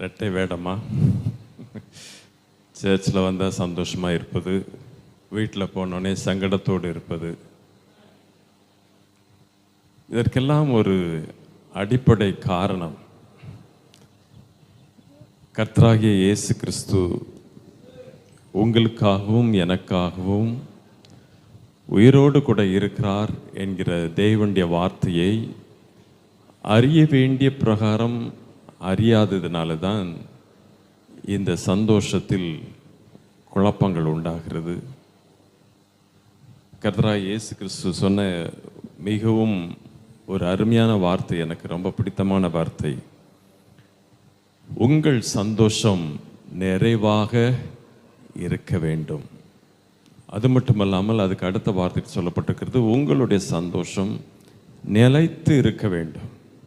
ரெட்டை வேடமா? சர்ச்சில் வந்தால் சந்தோஷமாக இருப்பது, வீட்டில் போனோடனே சங்கடத்தோடு இருப்பது, இதற்கெல்லாம் ஒரு அடிப்படை காரணம் கர்த்தராகிய இயேசு கிறிஸ்து உங்களுக்காகவும் எனக்காகவும் உயிரோடு கூட இருக்கிறார் என்கிற தேவனுடைய வார்த்தையை அறிய வேண்டிய பிரகாரம் அறியாததுனால தான் இந்த சந்தோஷத்தில் குழப்பங்கள் உண்டாகிறது. கர்த்தராகிய இயேசு கிறிஸ்து சொன்ன மிகவும் ஒரு அருமையான வார்த்தை, எனக்கு ரொம்ப பிடித்தமான வார்த்தை. உங்கள் சந்தோஷம் நிறைவாக இருக்க வேண்டும். அது மட்டுமல்லாமல் அதுக்கு அடுத்த வார்த்தை சொல்லப்பட்டிருக்கிறது, உங்களுடைய சந்தோஷம் நிலைத்து இருக்க வேண்டும்.